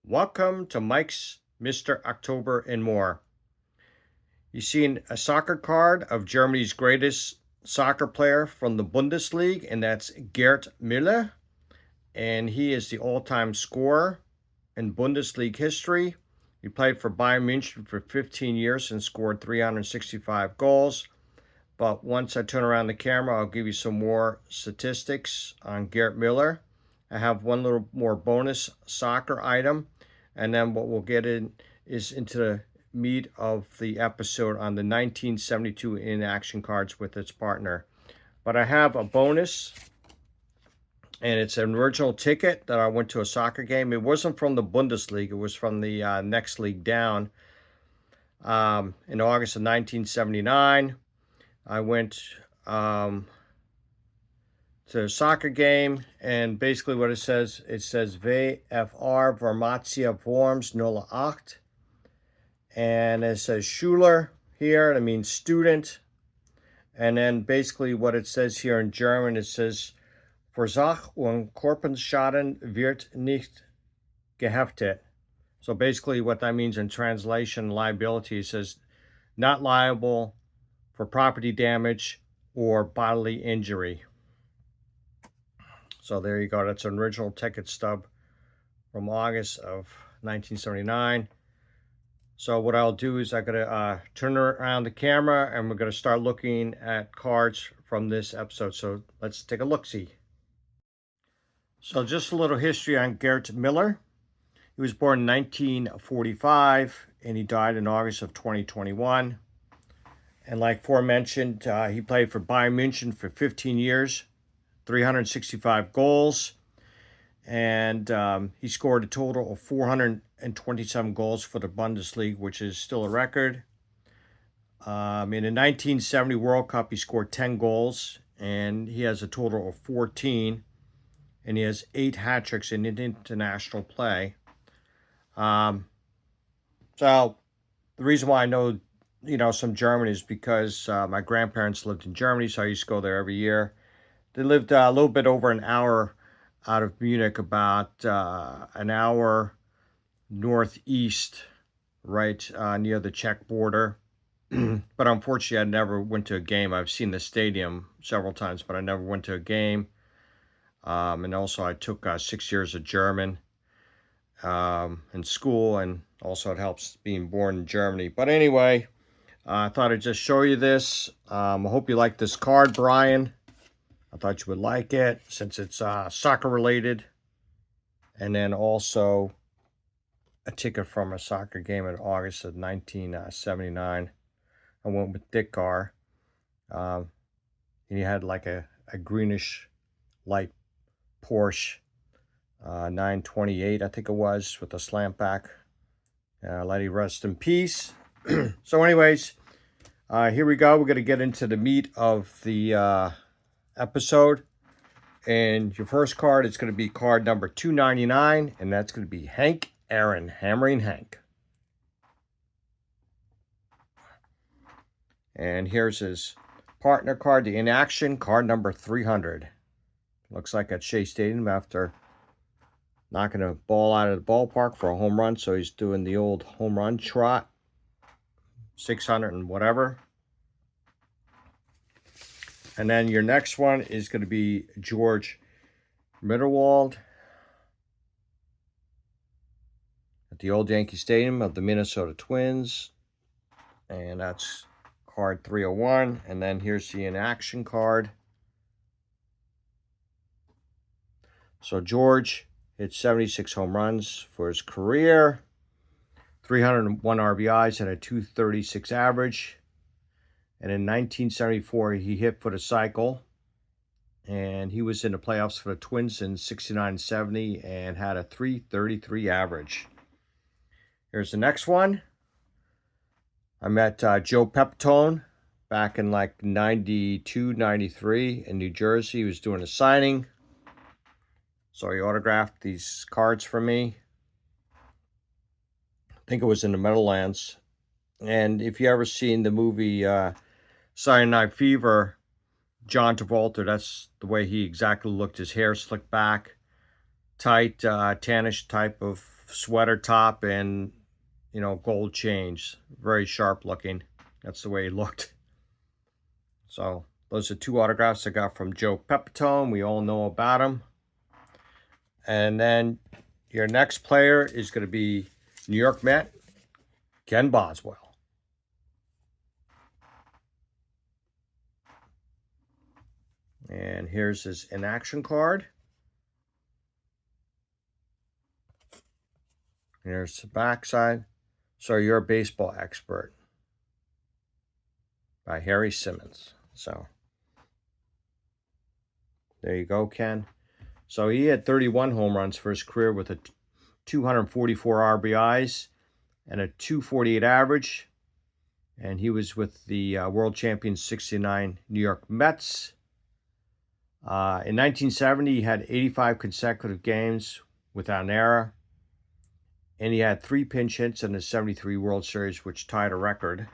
Welcome to Mike's Mr. October and More. You've seen a soccer card of Germany's greatest soccer player from the Bundesliga, and that's Gerd Muller. And he is the all-time scorer in Bundesliga history. He played for Bayern Munich for 15 years and scored 365 goals. But once I turn around the camera, I'll give you some more statistics on Gerd Muller. I have one little more bonus soccer item. And then what we'll get in is into the meat of the episode on the 1972 in-action cards with its partner. But I have a bonus, and it's an original ticket that I went to a soccer game. It wasn't from the Bundesliga. It was from the next league down. In August of 1979, I went to a soccer game, and basically what it says VFR Wormatia Worms 08, and it says Schüler here, that means student, and then basically what it says here in German, it says Versach und Körperschaden wird nicht geheftet. So basically what that means in translation, liability, it says not liable for property damage or bodily injury. So there you go. That's an original ticket stub from August of 1979. So what I'll do is I'm going to turn around the camera, and we're going to start looking at cards from this episode. So let's take a look-see. So just a little history on Gerd Muller. He was born in 1945, and he died in August of 2021. And like aforementioned, he played for Bayern Munich for 15 years. 365 goals, and he scored a total of 427 goals for the Bundesliga, which is still a record. In the 1970 World Cup, he scored 10 goals, and he has a total of 14, and he has 8 hat-tricks in international play. So the reason why I know, some German is because my grandparents lived in Germany, so I used to go there every year. They lived a little bit over an hour out of Munich, about an hour northeast, right near the Czech border. But unfortunately, I never went to a game. I've seen the stadium several times, but I never went to a game. And also, I took 6 years of German in school, and also it helps being born in Germany. But anyway, I thought I'd just show you this. I hope you like this card, Brian. I thought you would like it since it's soccer related. And then also a ticket from a soccer game in August of 1979. I went with Dick Gar. And he had like a greenish light Porsche 928, I think it was, with a slant back. Let he rest in peace. So anyways, here we go. We're going to get into the meat of the episode, and your first card is going to be card number 299, and that's going to be Hank Aaron, Hammering Hank. And here's his partner card, the in-action card number 300. Looks like at Shea Stadium after knocking a ball out of the ballpark for a home run, so he's doing the old home run trot, 600 and whatever. And then your next one is going to be George Mitterwald at the old Yankee Stadium of the Minnesota Twins. And that's card 301. And then here's the in-action card. So George hit 76 home runs for his career, 301 RBIs and a 236 average. And in 1974, he hit for the cycle. And he was in the playoffs for the Twins in 69-70 and had a 333 average. Here's the next one. I met Joe Pepitone back in like 92, 93 in New Jersey. He was doing a signing. So he autographed these cards for me. I think it was in the Meadowlands. And if you ever seen the movie Saturday Night Fever, John Travolta, that's the way he exactly looked. His hair slicked back, tight, tannish type of sweater top and, you know, gold chains. Very sharp looking. That's the way he looked. So those are 2 autographs I got from Joe Pepitone. We all know about him. And then your next player is going to be New York Met, Ken Boswell. And here's his in-action card. Here's the backside. So you're a baseball expert by Harry Simmons. So there you go, Ken. So he had 31 home runs for his career with a 244 RBIs and a 248 average. And he was with the world champion 69 New York Mets. In 1970, he had 85 consecutive games without an error. And he had 3 pinch hits in the 73 World Series, which tied a record.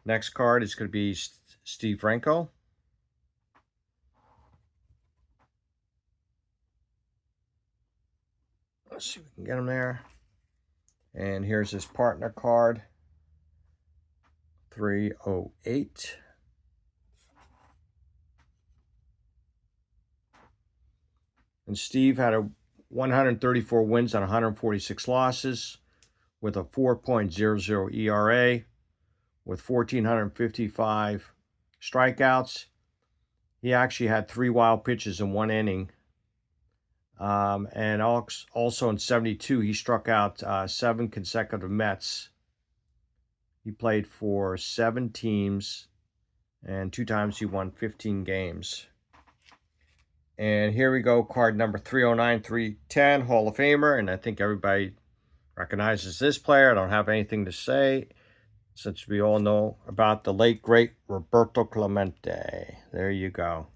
Next card is going to be Steve Renko. Let's see if we can get him there. And here's his partner card, 308. And Steve had 134 wins on 146 losses with a 4.00 ERA with 1,455 strikeouts. He actually had 3 wild pitches in 1 inning. And also in 72, he struck out 7 consecutive Mets. He played for 7 teams, and 2 times he won 15 games. And here we go, card number 309, 310, Hall of Famer. And I think everybody recognizes this player. I don't have anything to say since we all know about the late, great Roberto Clemente. There you go.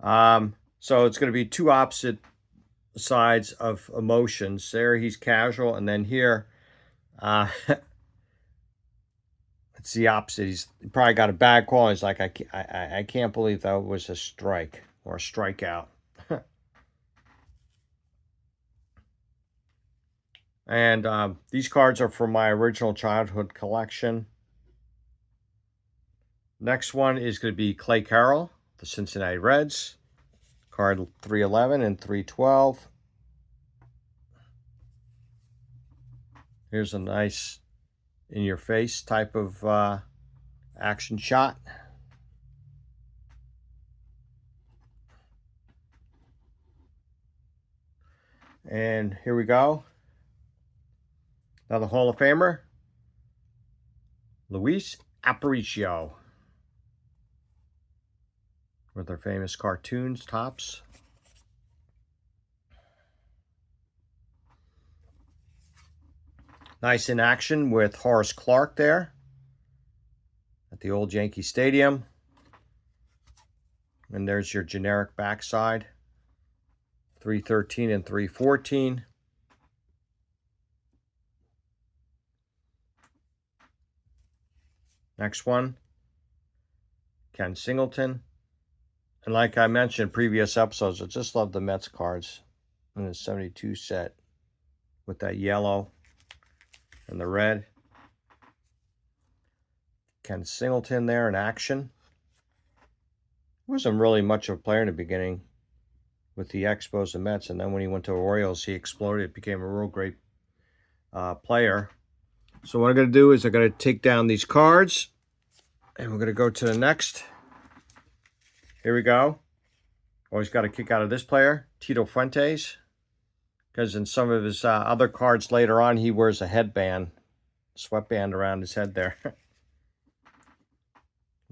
So it's going to be 2 opposite sides of emotions. There he's casual, and then here, it's the opposite. He's probably got a bad call. He's like, I can't believe that was a strike or a strikeout. And these cards are from my original childhood collection. Next one is going to be Clay Carroll, the Cincinnati Reds. Card 311 and 312. Here's a nice in-your-face type of action shot. And here we go. Another Hall of Famer, Luis Aparicio, with their famous cartoons, tops. Nice in action with Horace Clarke there at the old Yankee Stadium. And there's your generic backside, 313 and 314. Next one, Ken Singleton. And like I mentioned in previous episodes, I just love the Mets cards in the 72 set with that yellow and the red. Ken Singleton there in action. He wasn't really much of a player in the beginning with the Expos and Mets, and then when he went to Orioles, he exploded, became a real great player. So what I'm going to do is I'm going to take down these cards, and we're going to go to the next. Here we go. Always got a kick out of this player, Tito Fuentes, because in some of his other cards later on, he wears a headband, sweatband around his head there.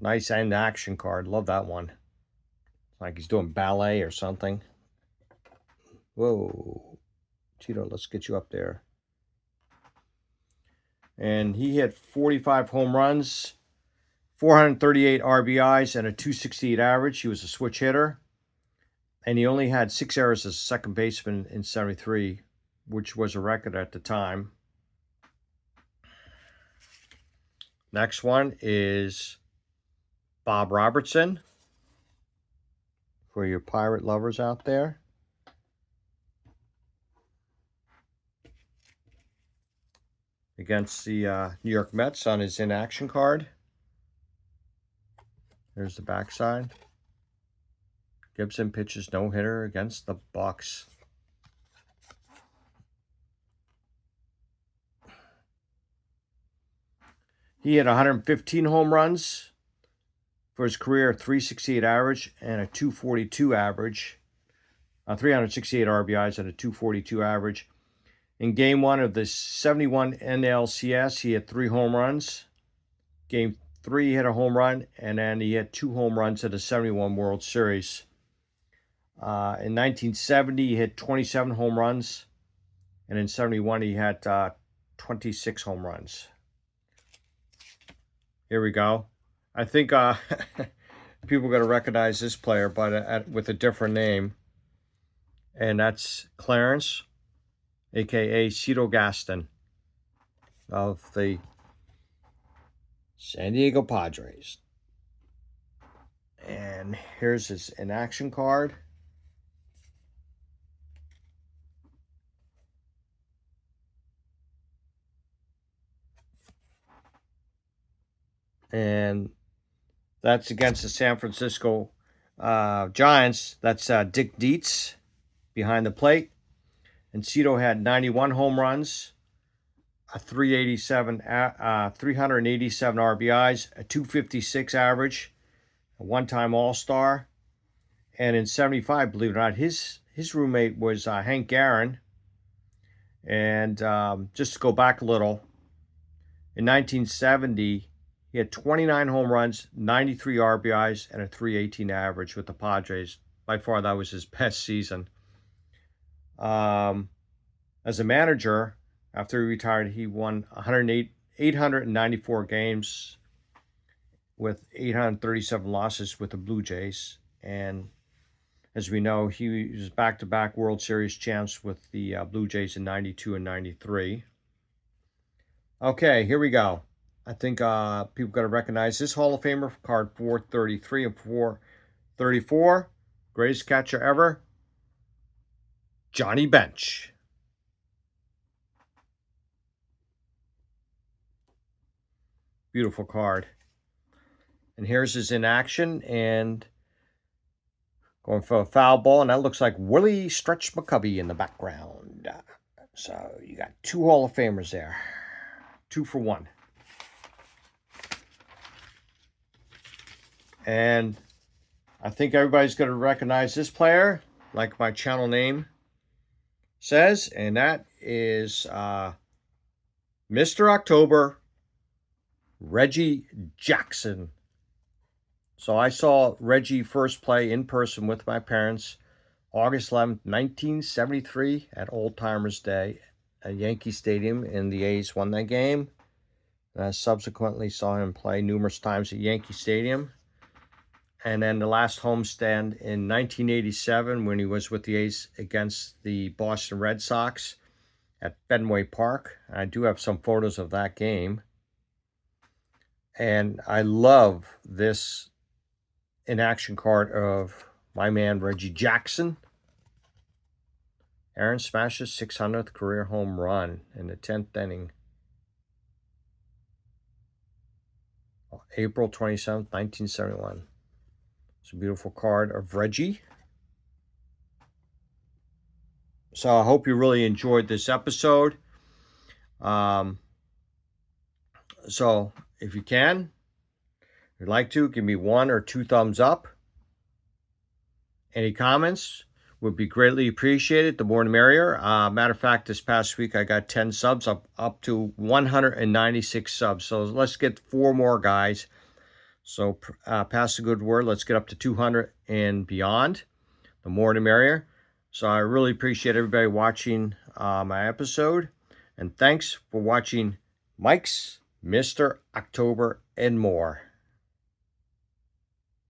Nice end action card. Love that one. Like he's doing ballet or something. Whoa. Tito, let's get you up there. And he hit 45 home runs, 438 RBIs, and a 268 average. He was a switch hitter. And he only had 6 errors as a second baseman in 73, which was a record at the time. Next one is Bob Robertson, for your pirate lovers out there. Against the New York Mets on his in-action card. There's the backside. Gibson pitches no-hitter against the Bucks. He had 115 home runs for his career, 368 average and a 242 average. 368 RBIs and a 242 average. In Game 1 of the 71 NLCS, he had 3 home runs. Game 3, he hit a home run, and then he had 2 home runs at the 71 World Series. In 1970, he hit 27 home runs, and in 71, he had 26 home runs. Here we go. I think people are going to recognize this player, but with a different name, and that's Clarence, a.k.a. Tito Gaston of the San Diego Padres. And here's his in-action card. And that's against the San Francisco Giants. That's Dick Dietz behind the plate. And Tito had 91 home runs, a 387 RBIs, a 256 average, a one-time All-Star. And in 75, believe it or not, his roommate was Hank Aaron. And just to go back a little, in 1970, he had 29 home runs, 93 RBIs, and a 318 average with the Padres. By far, that was his best season. As a manager, after he retired, he won 894 games with 837 losses with the Blue Jays. And as we know, he was back-to-back World Series champs with the Blue Jays in 92 and 93. Okay, here we go. I think people got to recognize this Hall of Famer for card 433 and 434. Greatest catcher ever, Johnny Bench. Beautiful card. And here's his in action and going for a foul ball. And that looks like Willie Stretch McCovey in the background. So you got 2 Hall of Famers there. 2 for 1. And I think everybody's going to recognize this player, like my channel name says, and that is Mr. October, Reggie Jackson. So I saw Reggie first play in person with my parents August 11th, 1973 at Old Timers Day at Yankee Stadium, and the A's won that game. And I subsequently saw him play numerous times at Yankee Stadium. And then the last homestand in 1987 when he was with the A's against the Boston Red Sox at Fenway Park. I do have some photos of that game. And I love this in-action card of my man Reggie Jackson. Aaron smashes 600th career home run in the 10th inning. April 27th, 1971. It's a beautiful card of Reggie. So I hope you really enjoyed this episode. So if you can, if you'd like to, give me 1 or 2 thumbs up. Any comments would be greatly appreciated. The more the merrier. Matter of fact, this past week I got 10 subs, up to 196 subs. So let's get 4 more, guys. So pass the good word. Let's get up to 200 and beyond. The more the merrier. So I really appreciate everybody watching my episode. And thanks for watching Mike's Mr. October and more.